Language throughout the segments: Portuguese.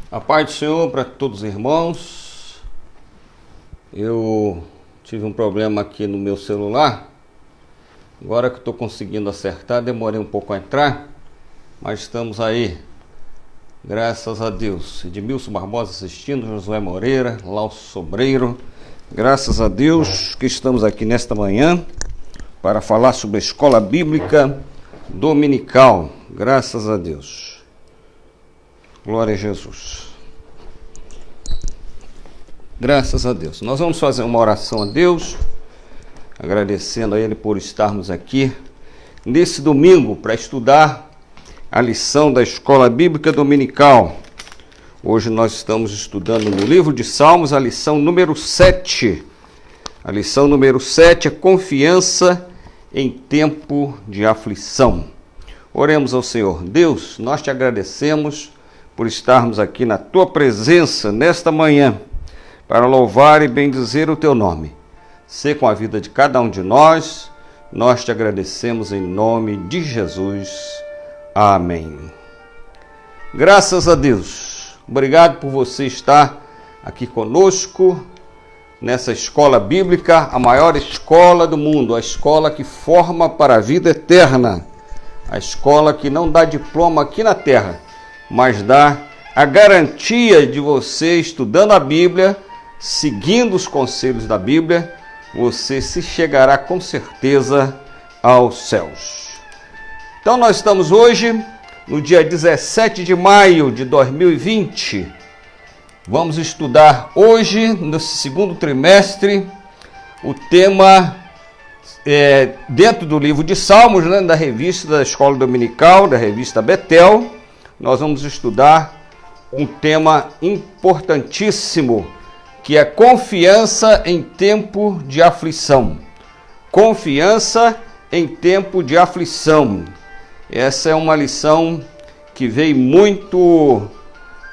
A paz do Senhor para todos os irmãos. Eu tive um problema aqui no meu celular. Agora que eu estou conseguindo acertar, demorei um pouco a entrar, mas estamos aí. Graças a Deus. Edmilson Barbosa assistindo, Josué Moreira, Laucio Sobreiro. Graças a Deus que estamos aqui nesta manhã para falar sobre a escola bíblica dominical. Graças a Deus. Glória a Jesus. Graças a Deus. Nós vamos fazer uma oração a Deus, agradecendo a Ele por estarmos aqui nesse domingo para estudar a lição da escola bíblica dominical. Hoje nós estamos estudando no livro de Salmos a lição número 7. A lição número 7 é confiança em tempo de aflição. Oremos ao Senhor. Deus, nós te agradecemos por estarmos aqui na tua presença nesta manhã, para louvar e bendizer o teu nome. Sê com a vida de cada um de nós, nós te agradecemos em nome de Jesus. Amém. Graças a Deus. Obrigado por você estar aqui conosco nessa escola bíblica, a maior escola do mundo, a escola que forma para a vida eterna, a escola que não dá diploma aqui na terra, mas dá a garantia de você, estudando a Bíblia, seguindo os conselhos da Bíblia, você se chegará com certeza aos céus. Então nós estamos hoje, no dia 17 de maio de 2020, vamos estudar hoje, no segundo trimestre, o tema dentro do livro de Salmos, né, da revista da Escola Dominical, da revista Betel. Nós vamos estudar um tema importantíssimo, que é confiança em tempo de aflição. Confiança em tempo de aflição. Essa é uma lição que veio muito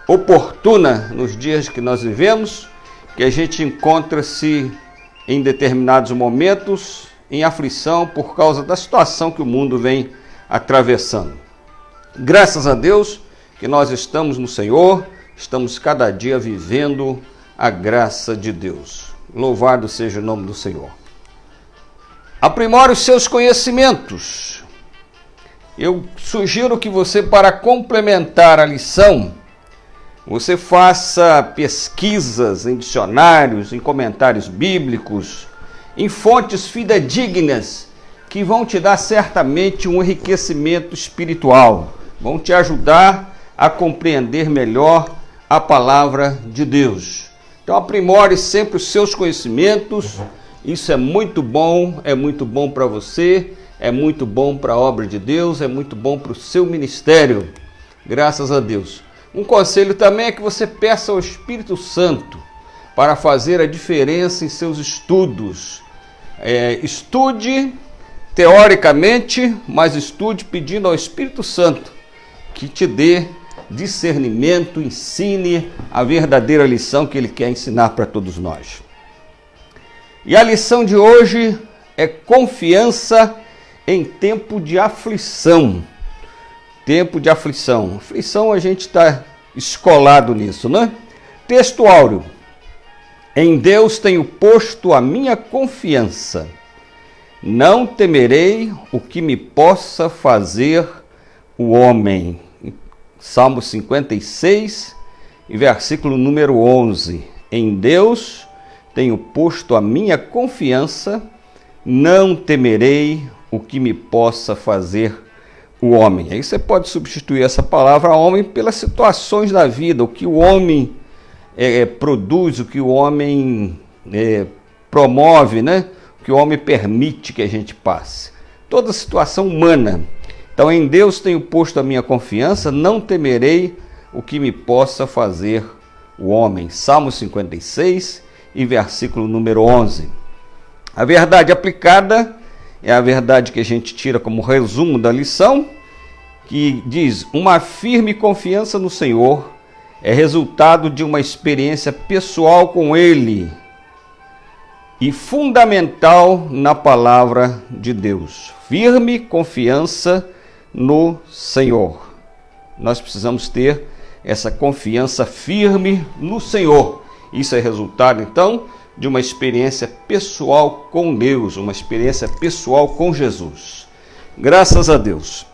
oportuna nos dias que nós vivemos, que a gente encontra-se em determinados momentos em aflição por causa da situação que o mundo vem atravessando. Graças a Deus que nós estamos no Senhor, estamos cada dia vivendo a graça de Deus. Louvado seja o nome do Senhor. Aprimore os seus conhecimentos. Eu sugiro que você, para complementar a lição, você faça pesquisas em dicionários, em comentários bíblicos, em fontes fidedignas, que vão te dar certamente um enriquecimento espiritual, vão te ajudar a compreender melhor a palavra de Deus. Então aprimore sempre os seus conhecimentos, isso é muito bom para você, é muito bom para a obra de Deus, é muito bom para o seu ministério, graças a Deus. Um conselho também é que você peça ao Espírito Santo para fazer a diferença em seus estudos. Estude teoricamente, mas estude pedindo ao Espírito Santo que te dê discernimento, ensine a verdadeira lição que Ele quer ensinar para todos nós. E a lição de hoje é confiança em tempo de aflição. Tempo de aflição. Aflição, a gente está escolado nisso, né? Texto áureo. Em Deus tenho posto a minha confiança. Não temerei o que me possa fazer o homem. Salmo 56, e versículo número 11. Em Deus tenho posto a minha confiança, não temerei o que me possa fazer o homem. Aí você pode substituir essa palavra homem pelas situações da vida, o que o homem produz, o que o homem promove, né? O que o homem permite que a gente passe. Toda situação humana. Então, em Deus tenho posto a minha confiança, não temerei o que me possa fazer o homem. Salmo 56 e versículo número 11. A verdade aplicada é a verdade que a gente tira como resumo da lição, que diz: uma firme confiança no Senhor é resultado de uma experiência pessoal com Ele e fundamental na palavra de Deus. Firme confiança no Senhor. Nós precisamos ter essa confiança firme no Senhor. Isso é resultado, então, de uma experiência pessoal com Deus, uma experiência pessoal com Jesus. Graças a Deus.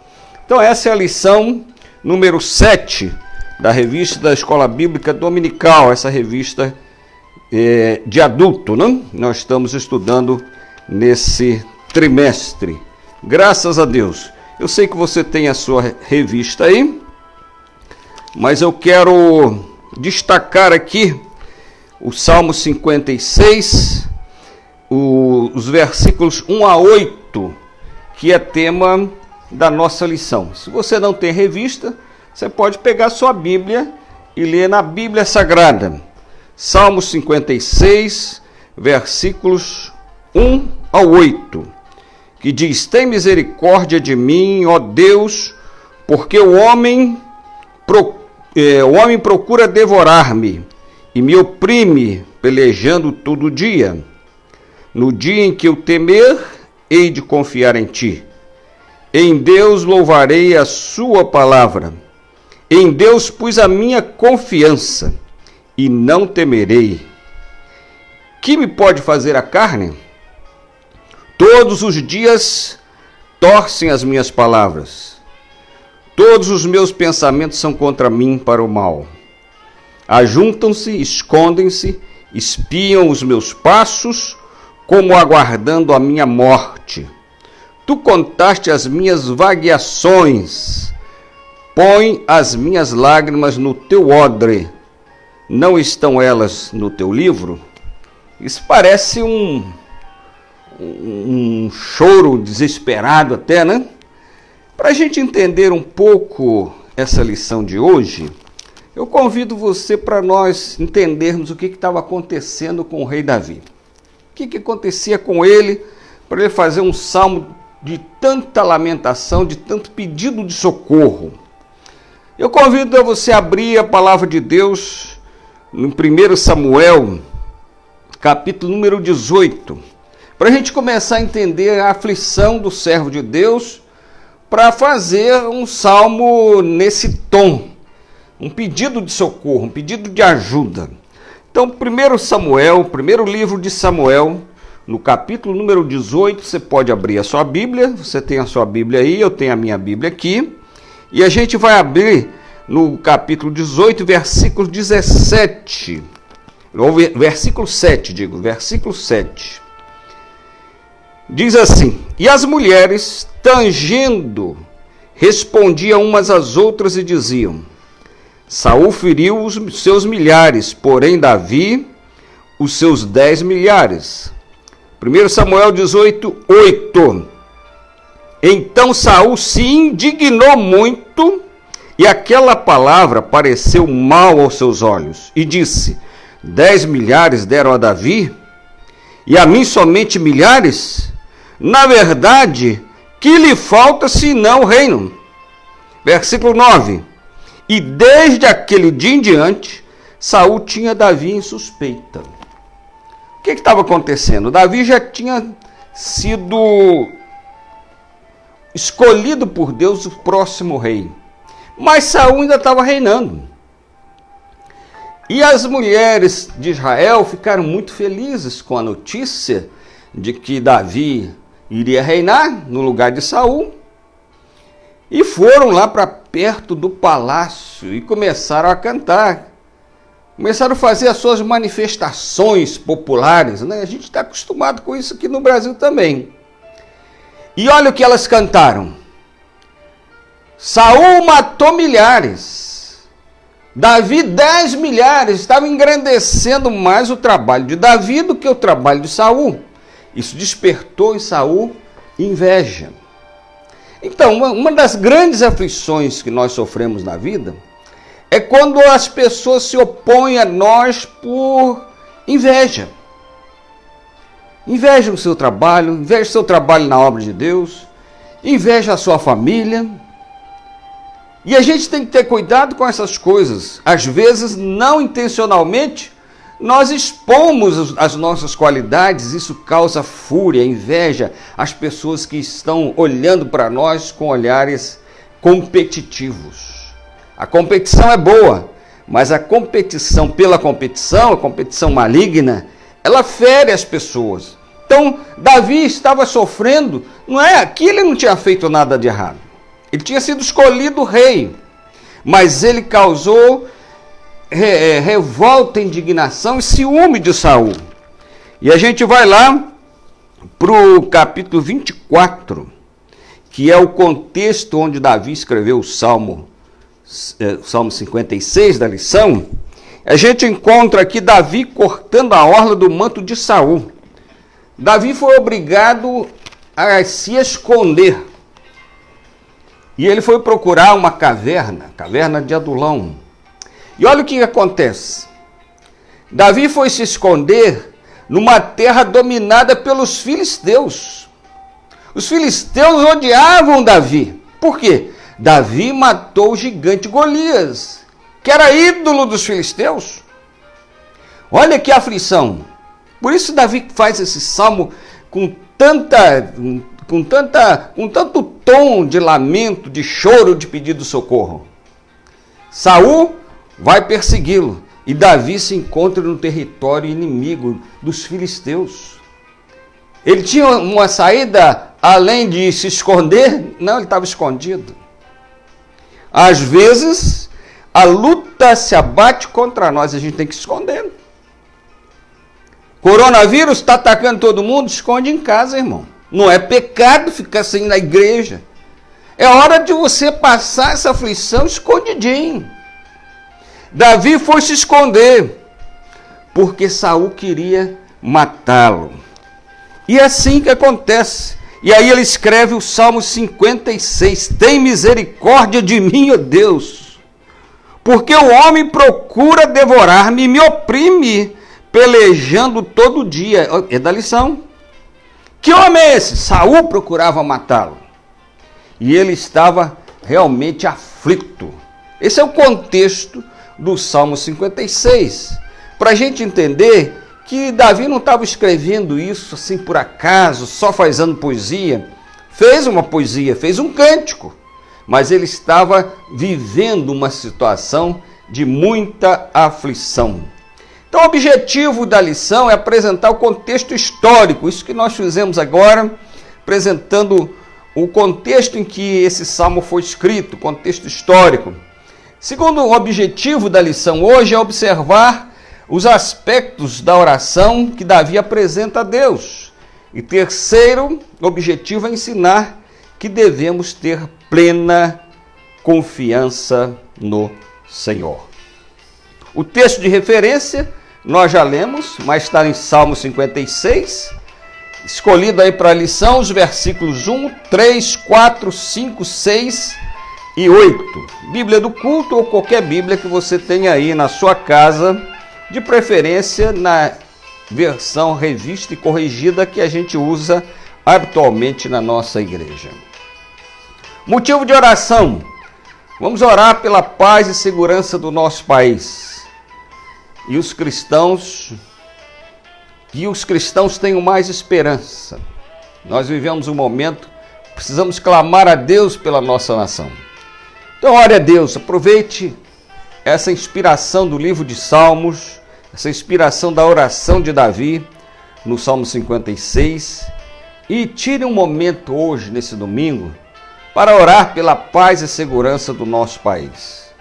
Então, essa é a lição número 7 da revista da Escola Bíblica Dominical, essa revista de adulto, né? Nós estamos estudando nesse trimestre. Graças a Deus. Eu sei que você tem a sua revista aí, mas eu quero destacar aqui o Salmo 56, os versículos 1 a 8, que é tema da nossa lição. Se você não tem revista, você pode pegar sua Bíblia e ler na Bíblia Sagrada. Salmo 56, versículos 1 a 8, que diz: tem misericórdia de mim, ó Deus, porque o homem procura devorar-me e me oprime, pelejando todo dia. No dia em que eu temer, hei de confiar em ti. Em Deus louvarei a sua palavra. Em Deus pus a minha confiança e não temerei. Que me pode fazer a carne? Todos os dias torcem as minhas palavras. Todos os meus pensamentos são contra mim para o mal. Ajuntam-se, escondem-se, espiam os meus passos, como aguardando a minha morte. Tu contaste as minhas vagueações, põe as minhas lágrimas no teu odre. Não estão elas no teu livro? Isso parece um choro desesperado até, né? Para a gente entender um pouco essa lição de hoje, eu convido você para nós entendermos o que estava acontecendo com o rei Davi. O que acontecia com ele para ele fazer um salmo de tanta lamentação, de tanto pedido de socorro. Eu convido você a abrir a palavra de Deus no 1 Samuel, capítulo número 18, para a gente começar a entender a aflição do servo de Deus, para fazer um salmo nesse tom, um pedido de socorro, um pedido de ajuda. Então, 1 Samuel, primeiro livro de Samuel, no capítulo número 18, você pode abrir a sua Bíblia, você tem a sua Bíblia aí, eu tenho a minha Bíblia aqui, e a gente vai abrir no capítulo 18, versículo 17, ou versículo 7, versículo 7. Diz assim: e as mulheres, tangendo, respondiam umas às outras e diziam: Saul feriu os seus milhares, porém Davi os seus 10 milhares. 1 Samuel 18, 8. Então Saul se indignou muito, e aquela palavra pareceu mal aos seus olhos, e disse: 10 milhares deram a Davi, e a mim somente milhares? Na verdade, que lhe falta senão o reino? Versículo 9. E desde aquele dia em diante, Saul tinha Davi em suspeita. O que estava acontecendo? Davi já tinha sido escolhido por Deus o próximo rei, mas Saul ainda estava reinando. E as mulheres de Israel ficaram muito felizes com a notícia de que Davi iria reinar no lugar de Saul, e foram lá para perto do palácio e começaram a cantar. Começaram a fazer as suas manifestações populares, né? A gente está acostumado com isso aqui no Brasil também. E olha o que elas cantaram: Saul matou milhares, Davi 10 milhares. Estava engrandecendo mais o trabalho de Davi do que o trabalho de Saul. Isso despertou em Saul inveja. Então, uma das grandes aflições que nós sofremos na vida é quando as pessoas se opõem a nós por inveja. Inveja o seu trabalho, inveja o seu trabalho na obra de Deus, inveja a sua família. E a gente tem que ter cuidado com essas coisas. Às vezes, não intencionalmente, nós expomos as nossas qualidades, isso causa fúria, inveja, as pessoas que estão olhando para nós com olhares competitivos. A competição é boa, mas a competição pela competição, a competição maligna, ela fere as pessoas. Então, Davi estava sofrendo, não é? Aqui ele não tinha feito nada de errado. Ele tinha sido escolhido rei, mas ele causou revolta, indignação e ciúme de Saul. E a gente vai lá para o capítulo 24, que é o contexto onde Davi escreveu o Salmo 56 da lição. A gente encontra aqui Davi cortando a orla do manto de Saul. Davi foi obrigado a se esconder. E ele foi procurar uma caverna de Adulão. E olha o que acontece. Davi foi se esconder numa terra dominada pelos filisteus. Os filisteus odiavam Davi. Por quê? Davi matou o gigante Golias, que era ídolo dos filisteus. Olha que aflição. Por isso Davi faz esse salmo com tanto tom de lamento, de choro, de pedido de socorro. Saul vai persegui-lo e Davi se encontra no território inimigo dos filisteus. Ele tinha uma saída além de se esconder? Não, ele estava escondido. Às vezes, a luta se abate contra nós, a gente tem que se esconder. Coronavírus está atacando todo mundo, esconde em casa, irmão. Não é pecado ficar sem ir na igreja. É hora de você passar essa aflição escondidinho. Davi foi se esconder, porque Saul queria matá-lo. E é assim que acontece. E aí ele escreve o Salmo 56. Tem misericórdia de mim, ó Deus, porque o homem procura devorar-me e me oprime, pelejando todo dia. É da lição. Que homem é esse? Saul procurava matá-lo. E ele estava realmente aflito. Esse é o contexto do Salmo 56. Para a gente entender que Davi não estava escrevendo isso assim por acaso, só fazendo poesia. Fez uma poesia, fez um cântico. Mas ele estava vivendo uma situação de muita aflição. Então, o objetivo da lição é apresentar o contexto histórico, isso que nós fizemos agora, apresentando o contexto em que esse salmo foi escrito, contexto histórico. Segundo o objetivo da lição hoje é observar os aspectos da oração que Davi apresenta a Deus. E terceiro objetivo é ensinar que devemos ter plena confiança no Senhor. O texto de referência nós já lemos, mas está em Salmo 56, escolhido aí para a lição os versículos 1, 3, 4, 5, 6 e 8. Bíblia do culto ou qualquer Bíblia que você tenha aí na sua casa, de preferência na versão revista e corrigida que a gente usa habitualmente na nossa igreja. Motivo de oração. Vamos orar pela paz e segurança do nosso país. E os cristãos tenham mais esperança. Nós vivemos um momento, precisamos clamar a Deus pela nossa nação. Então, ore a Deus, aproveite essa inspiração do livro de Salmos, essa inspiração da oração de Davi, no Salmo 56, e tire um momento hoje, nesse domingo, para orar pela paz e segurança do nosso país.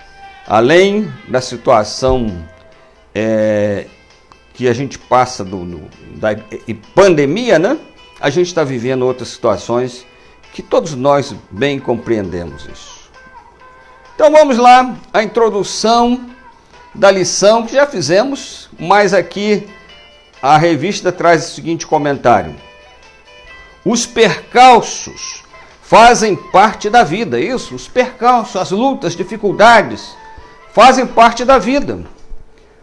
Além da situação que a gente passa da pandemia, né? A gente está vivendo outras situações que todos nós bem compreendemos isso. Então vamos lá, a introdução da lição que já fizemos, mas aqui a revista traz o seguinte comentário. Os percalços fazem parte da vida, isso, os percalços, as lutas, dificuldades, fazem parte da vida.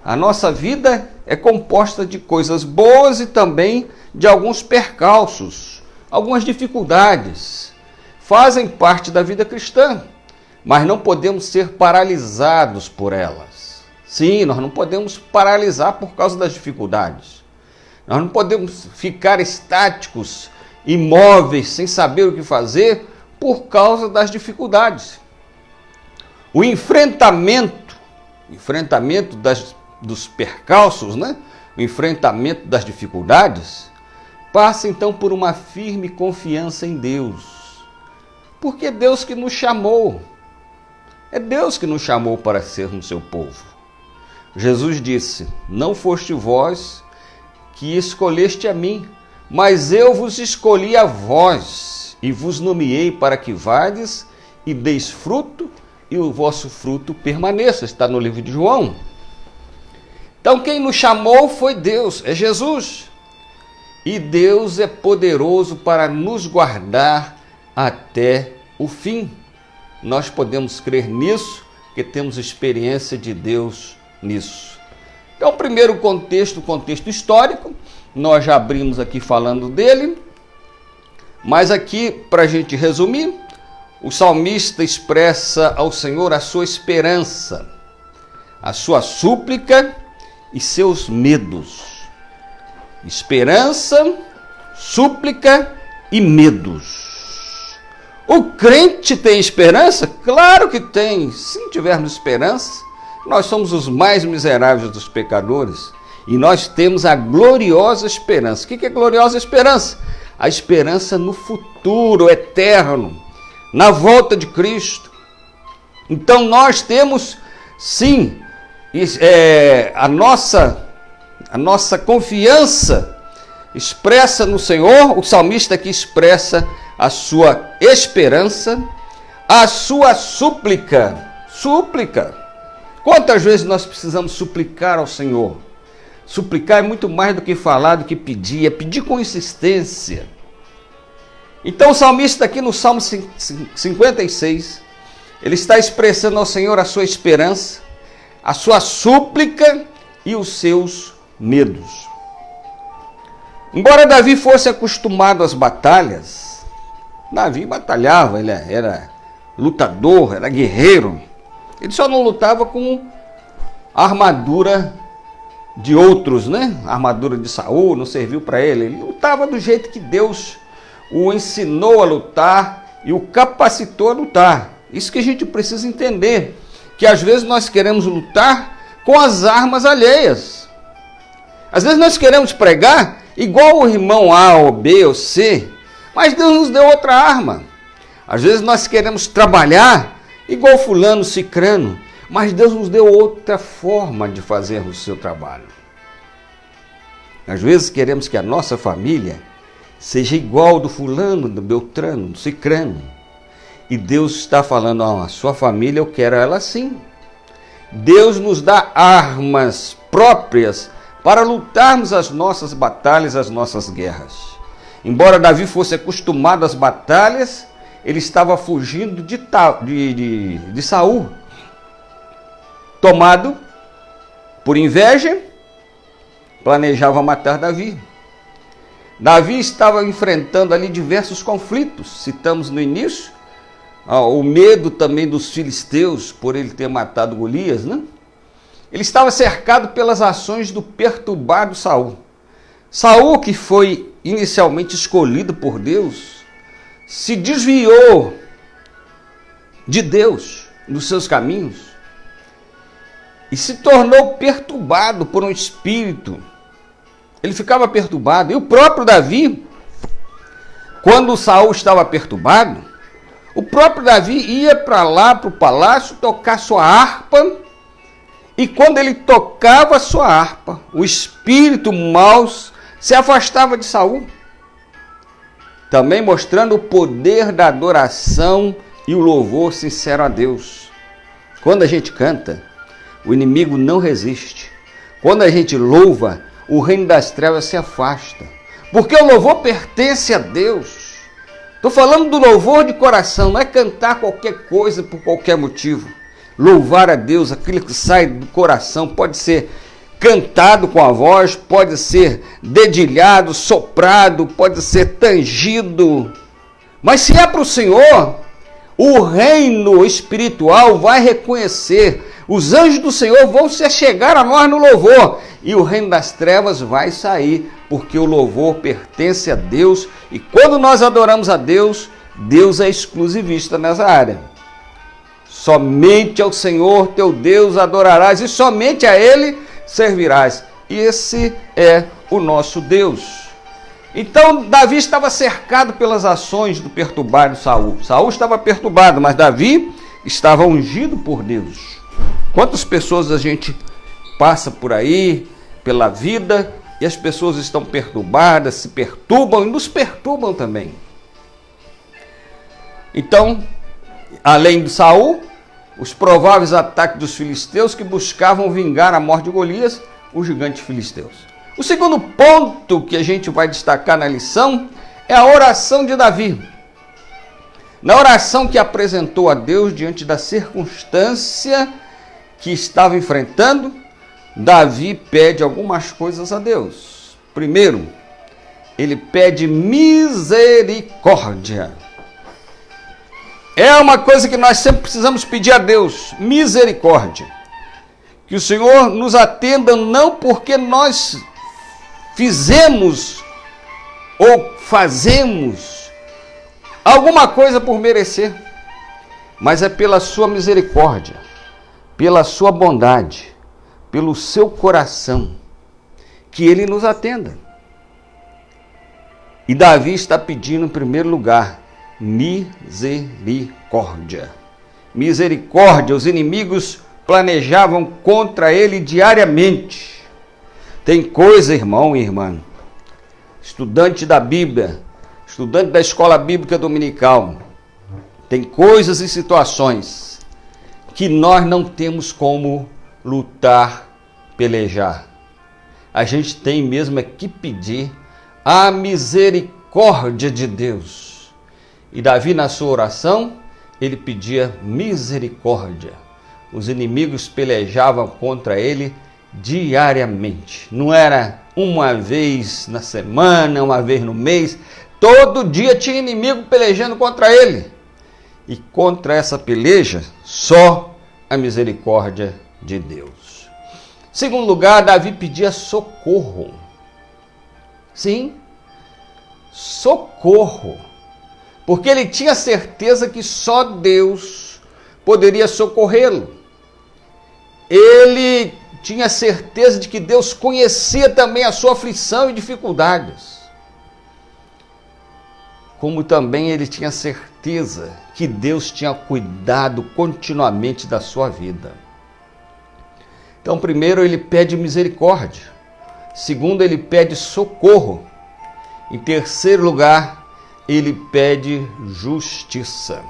A nossa vida é composta de coisas boas e também de alguns percalços, algumas dificuldades. Fazem parte da vida cristã, mas não podemos ser paralisados por elas. Sim, nós não podemos paralisar por causa das dificuldades. Nós não podemos ficar estáticos, imóveis, sem saber o que fazer por causa das dificuldades. o enfrentamento dos percalços, né? O enfrentamento das dificuldades, passa então por uma firme confiança em Deus. Porque é Deus que nos chamou. É Deus que nos chamou para sermos seu povo. Jesus disse: não foste vós que escolheste a mim, mas eu vos escolhi a vós e vos nomeei para que vades e deis fruto e o vosso fruto permaneça. Está no livro de João. Então quem nos chamou foi Deus, é Jesus. E Deus é poderoso para nos guardar até o fim. Nós podemos crer nisso, porque temos experiência de Deus nisso. Então, primeiro contexto, o contexto histórico, nós já abrimos aqui falando dele, mas aqui, para a gente resumir, o salmista expressa ao Senhor a sua esperança, a sua súplica e seus medos. Esperança, súplica e medos. O crente tem esperança? Claro que tem. Se não tivermos esperança, nós somos os mais miseráveis dos pecadores. E nós temos a gloriosa esperança. O que é gloriosa esperança? A esperança no futuro eterno, na volta de Cristo. Então nós temos, sim, a nossa confiança expressa no Senhor. O salmista aqui expressa a sua esperança, a sua súplica. Súplica. Quantas vezes nós precisamos suplicar ao Senhor? Suplicar é muito mais do que falar, do que pedir, é pedir com insistência. Então o salmista aqui no Salmo 56, ele está expressando ao Senhor a sua esperança, a sua súplica e os seus medos. Embora Davi fosse acostumado às batalhas, Davi batalhava, ele era lutador, era guerreiro. Ele só não lutava com a armadura de outros, né? A armadura de Saul não serviu para ele. Ele lutava do jeito que Deus o ensinou a lutar e o capacitou a lutar. Isso que a gente precisa entender, que às vezes nós queremos lutar com as armas alheias. Às vezes nós queremos pregar igual o irmão A ou B ou C, mas Deus nos deu outra arma. Às vezes nós queremos trabalhar igual fulano, cicrano, mas Deus nos deu outra forma de fazer o seu trabalho. Às vezes queremos que a nossa família seja igual do fulano, do beltrano, do cicrano. E Deus está falando, a sua família eu quero ela assim. Deus nos dá armas próprias para lutarmos as nossas batalhas, as nossas guerras. Embora Davi fosse acostumado às batalhas, ele estava fugindo de Saul. Tomado por inveja, planejava matar Davi. Davi estava enfrentando ali diversos conflitos. Citamos no início o medo também dos filisteus por ele ter matado Golias, né? Ele estava cercado pelas ações do perturbado Saul. Saul, que foi inicialmente escolhido por Deus, se desviou de Deus, dos seus caminhos, e se tornou perturbado por um espírito. Ele ficava perturbado. E o próprio Davi, quando Saul estava perturbado, o próprio Davi ia para lá, para o palácio, tocar sua harpa, e quando ele tocava sua harpa, o espírito mau se afastava de Saul, também mostrando o poder da adoração e o louvor sincero a Deus. Quando a gente canta, o inimigo não resiste. Quando a gente louva, o reino das trevas se afasta, porque o louvor pertence a Deus. Estou falando do louvor de coração, não é cantar qualquer coisa por qualquer motivo. Louvar a Deus, aquilo que sai do coração, pode ser cantado com a voz, pode ser dedilhado, soprado, pode ser tangido. Mas se é para o Senhor, o reino espiritual vai reconhecer. Os anjos do Senhor vão se achegar a nós no louvor. E o reino das trevas vai sair, porque o louvor pertence a Deus. E quando nós adoramos a Deus, Deus é exclusivista nessa área. Somente ao Senhor teu Deus adorarás e somente a Ele servirás. E esse é o nosso Deus. Então Davi estava cercado pelas ações do perturbado Saul. Saul estava perturbado, mas Davi estava ungido por Deus. Quantas pessoas a gente passa por aí, pela vida, e as pessoas estão perturbadas, se perturbam e nos perturbam também. Então, além de Saul, os prováveis ataques dos filisteus que buscavam vingar a morte de Golias, o gigante filisteu. O segundo ponto que a gente vai destacar na lição é a oração de Davi. Na oração que apresentou a Deus diante da circunstância que estava enfrentando, Davi pede algumas coisas a Deus. Primeiro, ele pede misericórdia. É uma coisa que nós sempre precisamos pedir a Deus, misericórdia. Que o Senhor nos atenda não porque nós fizemos ou fazemos alguma coisa por merecer, mas é pela sua misericórdia, pela sua bondade, pelo seu coração, que Ele nos atenda. E Davi está pedindo em primeiro lugar, misericórdia. Misericórdia, os inimigos planejavam contra ele diariamente. Tem coisa, irmão e irmã, estudante da Bíblia, estudante da escola bíblica dominical, tem coisas e situações que nós não temos como lutar, pelejar. A gente tem mesmo é que pedir a misericórdia de Deus. E Davi, na sua oração, ele pedia misericórdia. Os inimigos pelejavam contra ele diariamente. Não era uma vez na semana, uma vez no mês. Todo dia tinha inimigo pelejando contra ele. E contra essa peleja, só a misericórdia de Deus. Segundo lugar, Davi pedia socorro. Sim, socorro. Porque ele tinha certeza que só Deus poderia socorrê-lo. Ele tinha certeza de que Deus conhecia também a sua aflição e dificuldades. Como também ele tinha certeza que Deus tinha cuidado continuamente da sua vida. Então, primeiro, ele pede misericórdia. Segundo, ele pede socorro. Em terceiro lugar, ele pede justiça.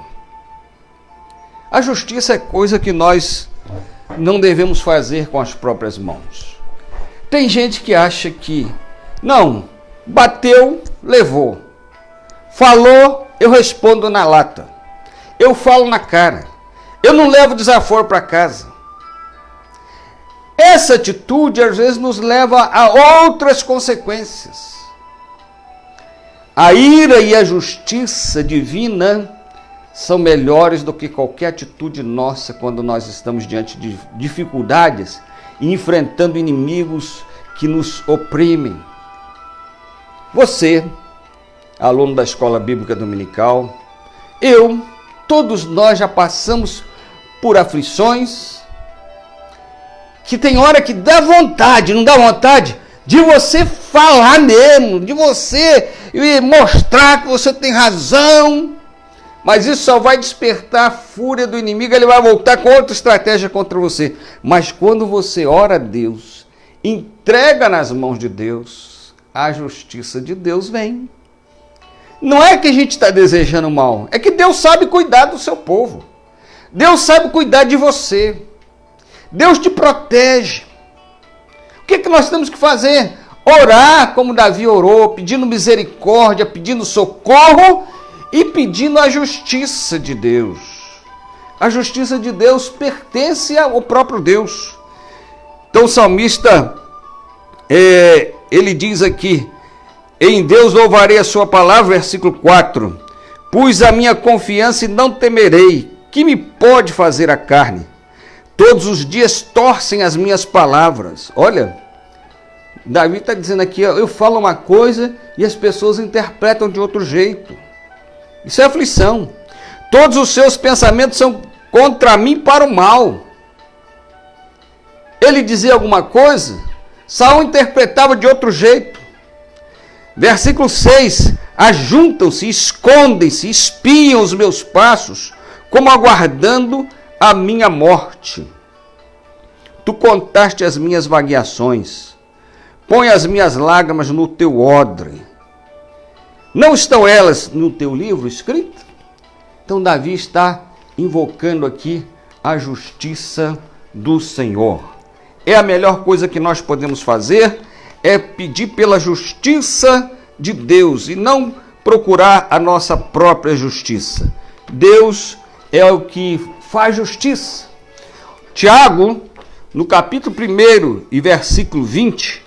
A justiça é coisa que nós não devemos fazer com as próprias mãos. Tem gente que acha que, não, bateu, levou. Falou, eu respondo na lata. Eu falo na cara. Eu não levo desaforo para casa. Essa atitude, às vezes, nos leva a outras consequências. A ira e a justiça divina são melhores do que qualquer atitude nossa quando nós estamos diante de dificuldades e enfrentando inimigos que nos oprimem. Você, aluno da escola bíblica dominical, eu, todos nós já passamos por aflições que tem hora que dá vontade, não dá vontade de você falar mesmo, de você mostrar que você tem razão, mas isso só vai despertar a fúria do inimigo, ele vai voltar com outra estratégia contra você. Mas quando você ora a Deus, entrega nas mãos de Deus, a justiça de Deus vem. Não é que a gente está desejando mal, é que Deus sabe cuidar do seu povo. Deus sabe cuidar de você. Deus te protege. O que nós temos que fazer? Orar como Davi orou, pedindo misericórdia, pedindo socorro e pedindo a justiça de Deus. A justiça de Deus pertence ao próprio Deus. Então o salmista, ele diz aqui, em Deus louvarei a sua palavra, versículo 4. Pus a minha confiança e não temerei. Que me pode fazer a carne? Todos os dias torcem as minhas palavras. Olha, Davi está dizendo aqui, eu falo uma coisa e as pessoas interpretam de outro jeito. Isso é aflição. Todos os seus pensamentos são contra mim para o mal. Ele dizia alguma coisa, Saul interpretava de outro jeito. Versículo 6, ajuntam-se, escondem-se, espiam os meus passos, como aguardando a minha morte. Tu contaste as minhas vagueações, põe as minhas lágrimas no teu odre. Não estão elas no teu livro escrito? Então Davi está invocando aqui a justiça do Senhor. É a melhor coisa que nós podemos fazer, é pedir pela justiça de Deus e não procurar a nossa própria justiça. Deus é o que faz justiça. Tiago, no capítulo 1 e versículo 20,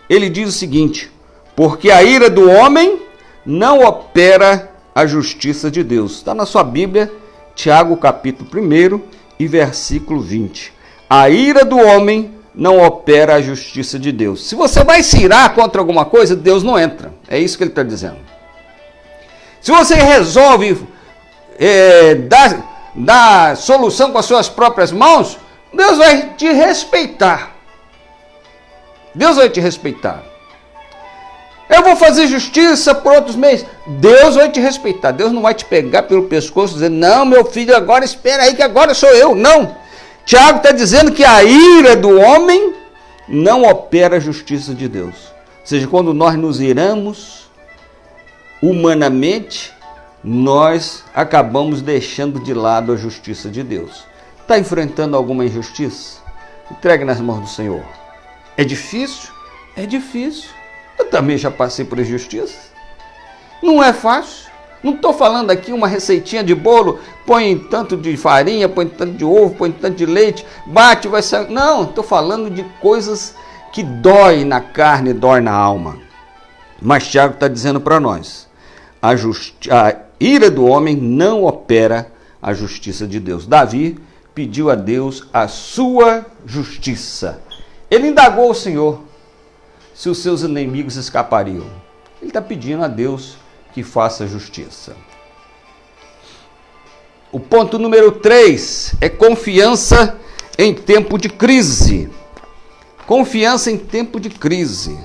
ele diz o seguinte: porque a ira do homem não opera a justiça de Deus. Está na sua Bíblia, Tiago, capítulo 1 e versículo 20. A ira do homem não opera a justiça de Deus. Se você vai se irar contra alguma coisa, Deus não entra. É isso que ele está dizendo. Se você resolve dar solução com as suas próprias mãos, Deus vai te respeitar. Deus vai te respeitar. Eu vou fazer justiça por outros meios. Deus vai te respeitar. Deus não vai te pegar pelo pescoço e dizer, não, meu filho, agora espera aí que agora sou eu. Não. Tiago está dizendo que a ira do homem não opera a justiça de Deus. Ou seja, quando nós nos iramos humanamente, nós acabamos deixando de lado a justiça de Deus. Está enfrentando alguma injustiça? Entregue nas mãos do Senhor. É difícil? É difícil. Eu também já passei por injustiça. Não é fácil. Não estou falando aqui uma receitinha de bolo, põe tanto de farinha, põe tanto de ovo, põe tanto de leite, bate, vai sair. Não, estou falando de coisas que dói na carne, dói na alma. Mas Tiago está dizendo para nós, a ira do homem não opera a justiça de Deus. Davi pediu a Deus a sua justiça. Ele indagou ao Senhor se os seus inimigos escapariam. Ele está pedindo a Deus que faça justiça. O ponto número 3 é confiança em tempo de crise. Confiança em tempo de crise.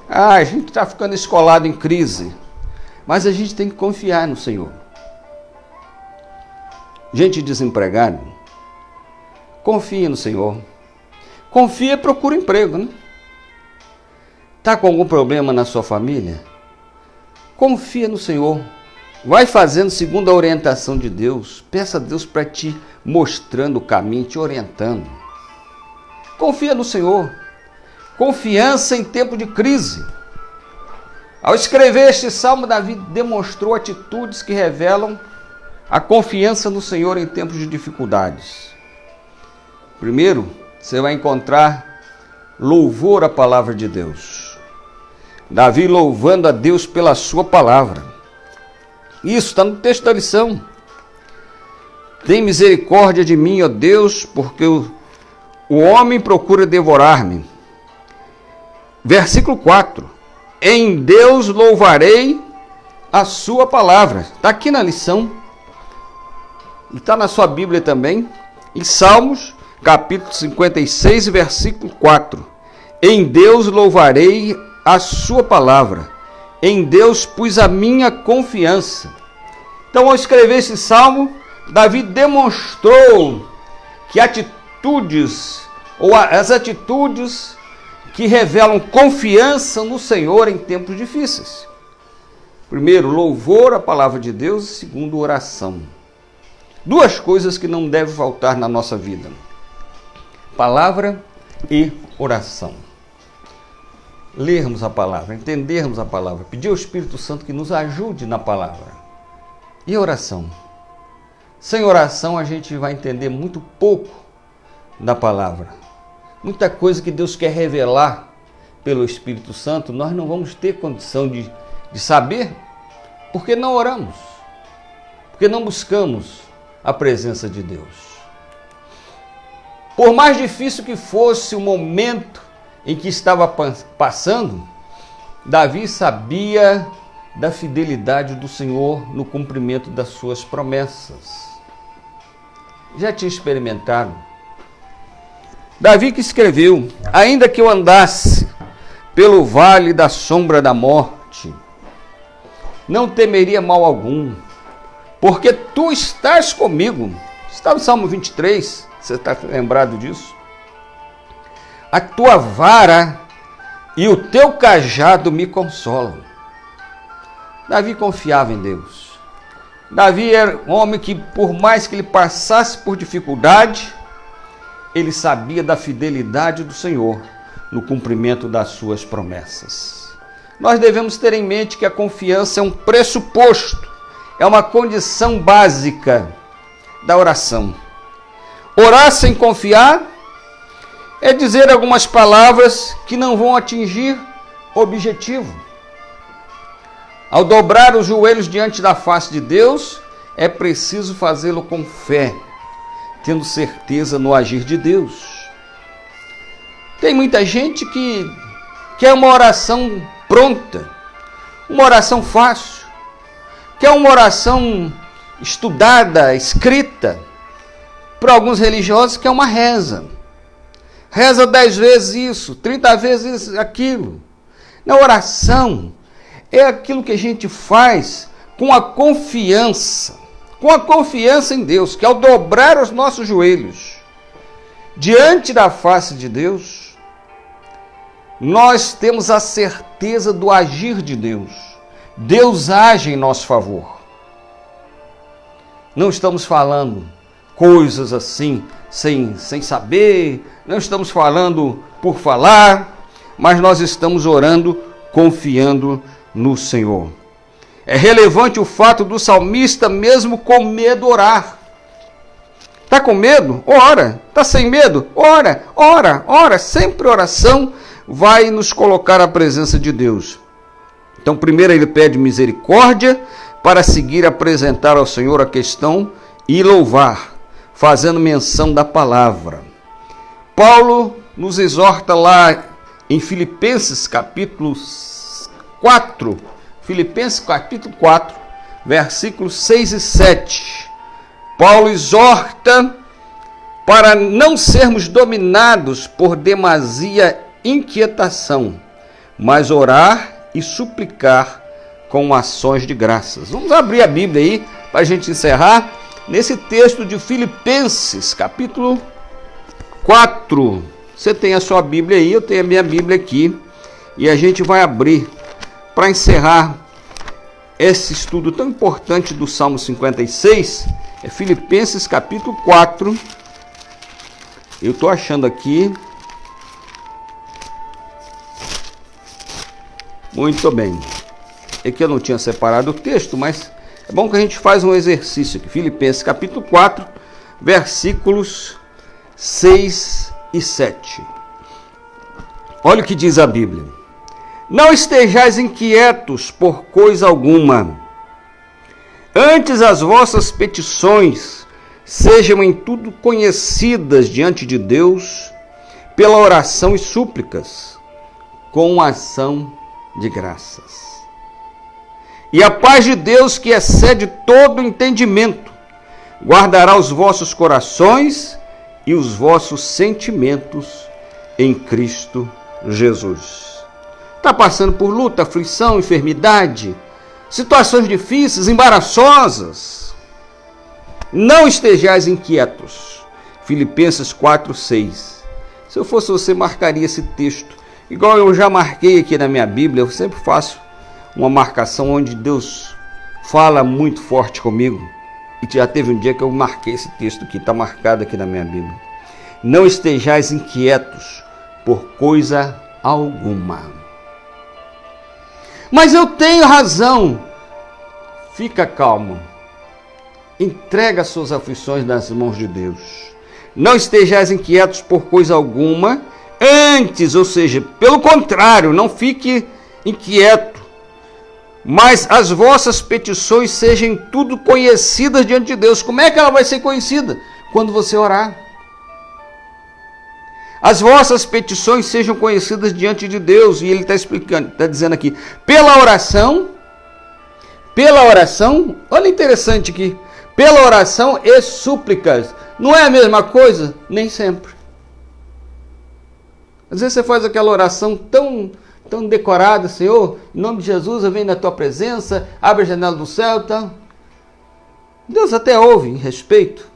A gente está ficando escolado em crise, mas a gente tem que confiar no Senhor. Gente desempregada, confia no Senhor. Confia e procura emprego, né? Está com algum problema na sua família? Confia no Senhor. Vai fazendo segundo a orientação de Deus. Peça a Deus para te mostrando o caminho, te orientando. Confia no Senhor. Confiança em tempo de crise. Ao escrever este salmo, Davi demonstrou atitudes que revelam a confiança no Senhor em tempos de dificuldades. Primeiro, você vai encontrar louvor à palavra de Deus. Davi louvando a Deus pela sua palavra. Isso está no texto da lição. Tem misericórdia de mim, ó Deus, porque o homem procura devorar-me. Versículo 4. Em Deus louvarei a sua palavra. Está aqui na lição. E está na sua Bíblia também. Em Salmos, capítulo 56, versículo 4. Em Deus louvarei a sua palavra. Em Deus pus a minha confiança. Então, ao escrever esse salmo, Davi demonstrou que atitudes, ou as atitudes que revelam confiança no Senhor em tempos difíceis. Primeiro, louvor à palavra de Deus. E segundo, oração. Duas coisas que não devem faltar na nossa vida: palavra e oração. Lermos a palavra, entendermos a palavra, pedir ao Espírito Santo que nos ajude na palavra. E oração. Sem oração a gente vai entender muito pouco da palavra. Muita coisa que Deus quer revelar pelo Espírito Santo, nós não vamos ter condição de saber, porque não oramos, porque não buscamos a presença de Deus. Por mais difícil que fosse o momento em que estava passando, Davi sabia da fidelidade do Senhor no cumprimento das suas promessas. já tinha experimentado. Davi que escreveu: ainda que eu andasse pelo vale da sombra da morte, não temeria mal algum, porque tu estás comigo. Está no Salmo 23, você está lembrado disso? A tua vara e o teu cajado me consolam. Davi confiava em Deus. Davi era um homem que, por mais que ele passasse por dificuldade, ele sabia da fidelidade do Senhor no cumprimento das suas promessas. Nós devemos ter em mente que a confiança é um pressuposto, é uma condição básica da oração. Orar sem confiar é dizer algumas palavras que não vão atingir o objetivo. Ao dobrar os joelhos diante da face de Deus, é preciso fazê-lo com fé, tendo certeza no agir de Deus. Tem muita gente que quer uma oração pronta, uma oração fácil, quer uma oração estudada, escrita. Para alguns religiosos, quer uma reza. Reza 10 vezes isso, 30 vezes aquilo. Na oração, é aquilo que a gente faz com a confiança em Deus, que ao dobrar os nossos joelhos diante da face de Deus, nós temos a certeza do agir de Deus. Deus age em nosso favor. Não estamos falando coisas assim, sem saber, não estamos falando por falar, mas nós estamos orando, confiando no Senhor. É relevante o fato do salmista, mesmo com medo, orar. Está com medo? Ora. Está sem medo? Ora, ora, ora. Sempre oração vai nos colocar à presença de Deus. Então, primeiro ele pede misericórdia, para seguir apresentar ao Senhor a questão e louvar, fazendo menção da palavra. Paulo nos exorta lá em Filipenses capítulo 4, versículos 6 e 7. Paulo exorta para não sermos dominados por demasia inquietação, mas orar e suplicar com ações de graças. Vamos abrir a Bíblia aí para a gente encerrar nesse texto de Filipenses, capítulo 4. Você tem a sua Bíblia aí, eu tenho a minha Bíblia aqui, e a gente vai abrir para encerrar esse estudo tão importante do Salmo 56, é Filipenses capítulo 4. Eu estou achando aqui. Muito bem. É que eu não tinha separado o texto, mas é bom que a gente faz um exercício aqui. Filipenses capítulo 4, versículos 6 e 7. Olha o que diz a Bíblia. Não estejais inquietos por coisa alguma. Antes as vossas petições sejam em tudo conhecidas diante de Deus, pela oração e súplicas, com ação de graças. E a paz de Deus, que excede todo entendimento, guardará os vossos corações e os vossos sentimentos em Cristo Jesus. Está passando por luta, aflição, enfermidade, situações difíceis, embaraçosas? Não estejais inquietos. Filipenses 4, 6. Se eu fosse você, marcaria esse texto. Igual eu já marquei aqui na minha Bíblia, eu sempre faço uma marcação onde Deus fala muito forte comigo. E já teve um dia que eu marquei esse texto aqui, está marcado aqui na minha Bíblia. Não estejais inquietos por coisa alguma. Mas eu tenho razão. Fica calmo. Entrega suas aflições nas mãos de Deus. Não estejais inquietos por coisa alguma. Antes, ou seja, pelo contrário, não fique inquieto. Mas as vossas petições sejam tudo conhecidas diante de Deus. Como é que ela vai ser conhecida? Quando você orar. As vossas petições sejam conhecidas diante de Deus. E ele está explicando, está dizendo aqui, pela oração, olha interessante aqui, pela oração e súplicas. Não é a mesma coisa? Nem sempre. Às vezes você faz aquela oração tão decorada, Senhor, em nome de Jesus, eu venho na tua presença, abre a janela do céu, tá? Deus até ouve, em respeito.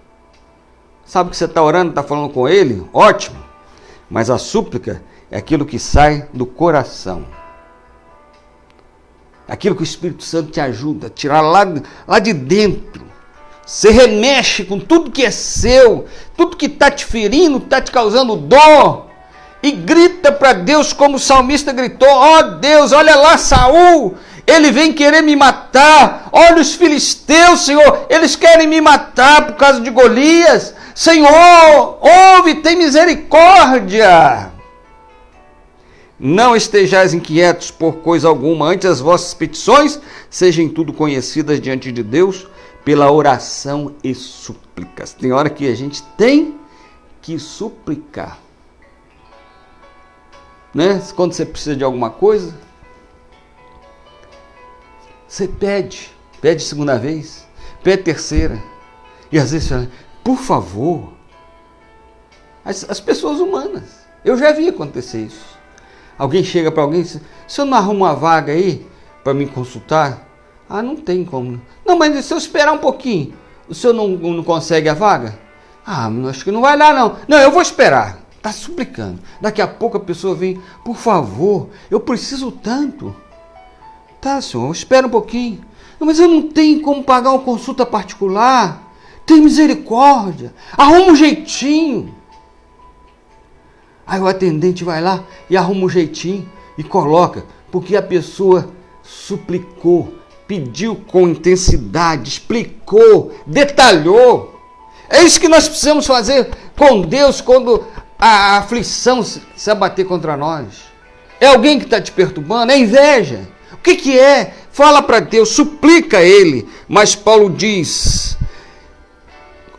Sabe que você está orando, está falando com Ele? Ótimo. Mas a súplica é aquilo que sai do coração. Aquilo que o Espírito Santo te ajuda a tirar lá de dentro. Você remexe com tudo que é seu, tudo que está te ferindo, está te causando dor. E grita para Deus como o salmista gritou: ó Deus, olha lá Saul, ele vem querer me matar. Olha os filisteus, Senhor, eles querem me matar por causa de Golias. Senhor, ouve, tem misericórdia. Não estejais inquietos por coisa alguma, antes as vossas petições sejam tudo conhecidas diante de Deus pela oração e súplicas. Tem hora que a gente tem que suplicar. Né? Quando você precisa de alguma coisa, você pede segunda vez, pede terceira, e às vezes fala, por favor. As pessoas humanas, eu já vi acontecer isso. Alguém chega para alguém e diz, o senhor não arruma uma vaga aí para me consultar? Ah, não tem como. Não, mas se eu esperar um pouquinho, o senhor não consegue a vaga? Ah, acho que não vai dar não. Não, eu vou esperar. Está suplicando. Daqui a pouco a pessoa vem, por favor, eu preciso tanto. Tá, senhor, espera um pouquinho. Não, mas eu não tenho como pagar uma consulta particular. Tem misericórdia. Arruma um jeitinho. Aí o atendente vai lá e arruma um jeitinho e coloca, porque a pessoa suplicou, pediu com intensidade, explicou, detalhou. É isso que nós precisamos fazer com Deus quando a aflição se abater contra nós. É alguém que está te perturbando? É inveja? O que é? Fala para Deus, suplica a Ele. Mas Paulo diz,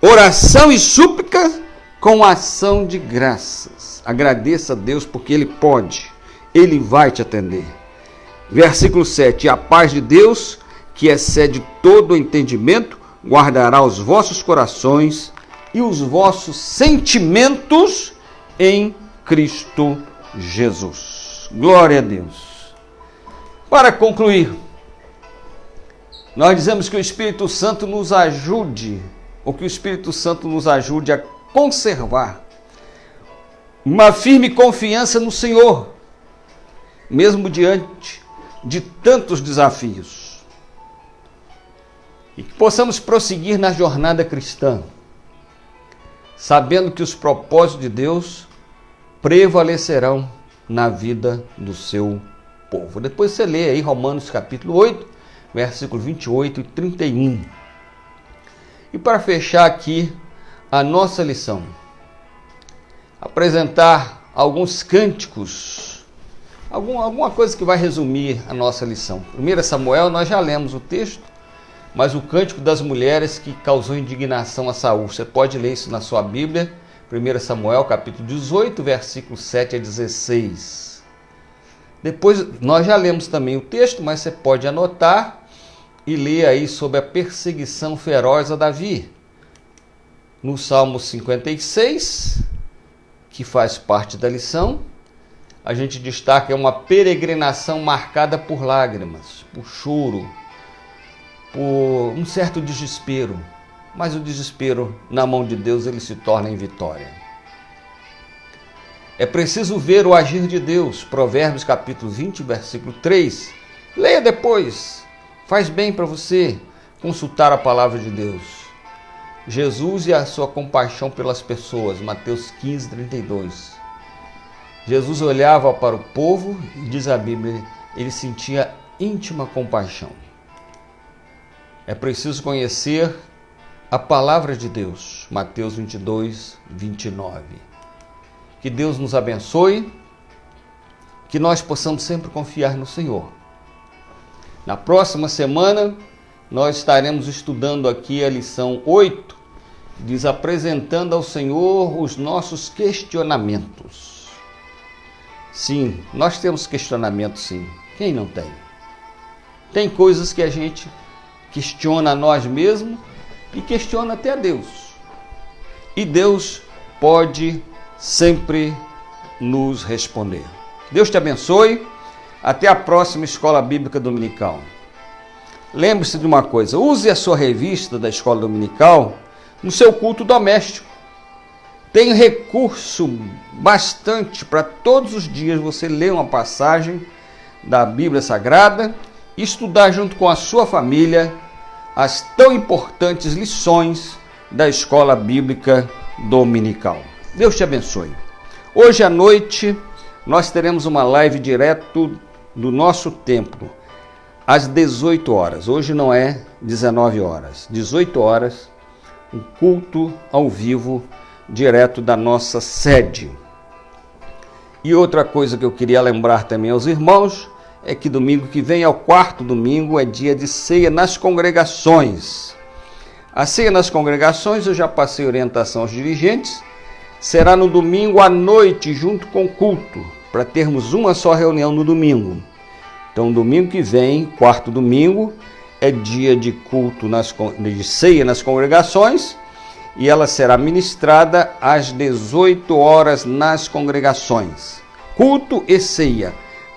oração e súplica com ação de graças. Agradeça a Deus porque Ele pode. Ele vai te atender. Versículo 7. E a paz de Deus, que excede todo o entendimento, guardará os vossos corações e os vossos sentimentos em Cristo Jesus. Glória a Deus. Para concluir, nós dizemos que o Espírito Santo nos ajude, ou que o Espírito Santo nos ajude a conservar uma firme confiança no Senhor, mesmo diante de tantos desafios. E que possamos prosseguir na jornada cristã, sabendo que os propósitos de Deus prevalecerão na vida do seu povo. Depois você lê aí Romanos capítulo 8, versículo 28 e 31. E para fechar aqui a nossa lição, apresentar alguns cânticos, alguma coisa que vai resumir a nossa lição. 1 Samuel, nós já lemos o texto, mas o cântico das mulheres que causou indignação a Saul. Você pode ler isso na sua Bíblia, 1 Samuel capítulo 18, versículo 7 a 16. Depois, nós já lemos também o texto, mas você pode anotar e ler aí sobre a perseguição feroz a Davi. No Salmo 56, que faz parte da lição, a gente destaca uma peregrinação marcada por lágrimas, por choro, por um certo desespero. Mas o desespero, na mão de Deus, ele se torna em vitória. É preciso ver o agir de Deus. Provérbios capítulo 20, versículo 3. Leia depois. Faz bem para você consultar a palavra de Deus. Jesus e a sua compaixão pelas pessoas. Mateus 15, 32. Jesus olhava para o povo e, diz a Bíblia, ele sentia íntima compaixão. É preciso conhecer a palavra de Deus. Mateus 22, 29. Que Deus nos abençoe, que nós possamos sempre confiar no Senhor. Na próxima semana, nós estaremos estudando aqui a lição 8, diz apresentando ao Senhor os nossos questionamentos. Sim, nós temos questionamentos sim. Quem não tem? Tem coisas que a gente questiona a nós mesmos e questiona até a Deus. e Deus pode sempre nos responder. Deus te abençoe. Até a próxima Escola Bíblica Dominical. Lembre-se de uma coisa, use a sua revista da Escola Dominical no seu culto doméstico. Tem recurso bastante para todos os dias você ler uma passagem da Bíblia Sagrada e estudar junto com a sua família as tão importantes lições da Escola Bíblica Dominical. Deus te abençoe. Hoje à noite nós teremos uma live direto do nosso templo, às 18 horas. Hoje não é 19 horas, 18 horas, um culto ao vivo, direto da nossa sede. E outra coisa que eu queria lembrar também aos irmãos, é que domingo que vem, ao quarto domingo, é dia de ceia nas congregações. A ceia nas congregações, eu já passei orientação aos dirigentes, será no domingo à noite, junto com o culto, para termos uma só reunião no domingo. Então, domingo que vem, quarto domingo, é dia de culto, de ceia nas congregações, e ela será ministrada às 18 horas nas congregações. Culto e ceia,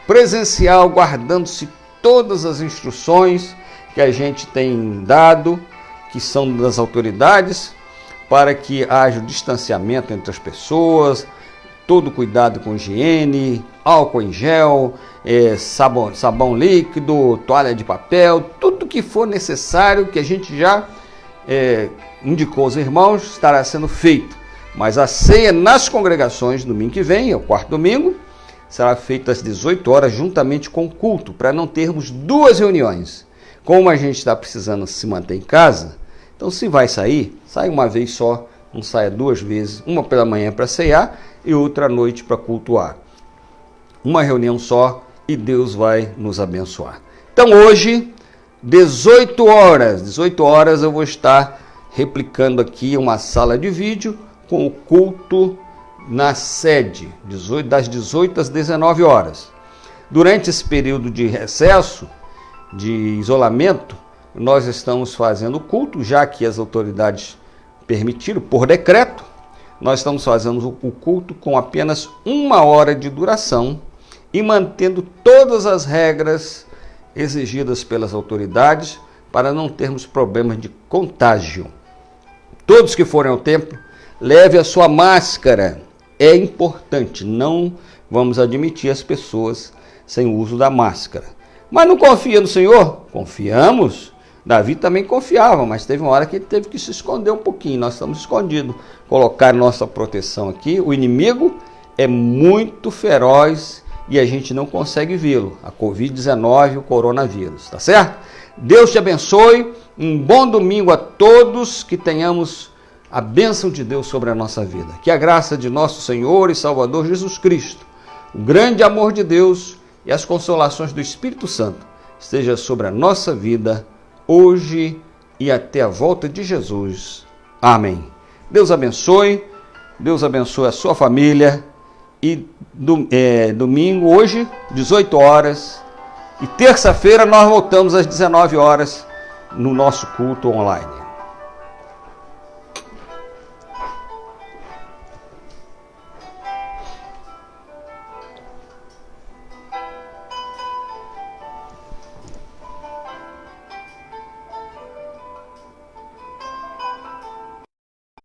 presencial, guardando-se todas as instruções que a gente tem dado, que são das autoridades, para que haja o distanciamento entre as pessoas, todo cuidado com higiene, álcool em gel, sabão líquido, toalha de papel, tudo que for necessário, que a gente já indicou aos irmãos, estará sendo feito. Mas a ceia nas congregações, domingo que vem, é o quarto domingo, será feita às 18 horas, juntamente com o culto, para não termos duas reuniões. Como a gente está precisando se manter em casa, então se vai sair, sai uma vez só, não saia duas vezes, uma pela manhã para ceiar e outra à noite para cultuar. Uma reunião só e Deus vai nos abençoar. Então hoje, 18 horas eu vou estar replicando aqui uma sala de vídeo com o culto na sede, das 18 às 19 horas. Durante esse período de recesso, de isolamento, nós estamos fazendo o culto, já que as autoridades permitiram, por decreto, nós estamos fazendo o culto com apenas 1 hora de duração e mantendo todas as regras exigidas pelas autoridades para não termos problemas de contágio. Todos que forem ao templo, leve a sua máscara. É importante, não vamos admitir as pessoas sem o uso da máscara. Mas não confia no Senhor? Confiamos. Davi também confiava, mas teve uma hora que ele teve que se esconder um pouquinho. Nós estamos escondidos. Colocar nossa proteção aqui. O inimigo é muito feroz e a gente não consegue vê-lo. A Covid-19, o coronavírus, tá certo? Deus te abençoe. Um bom domingo a todos, que tenhamos a bênção de Deus sobre a nossa vida. Que a graça de nosso Senhor e Salvador Jesus Cristo, o grande amor de Deus e as consolações do Espírito Santo esteja sobre a nossa vida, hoje e até a volta de Jesus. Amém. Deus abençoe a sua família e domingo, hoje, 18 horas e terça-feira nós voltamos às 19 horas no nosso culto online.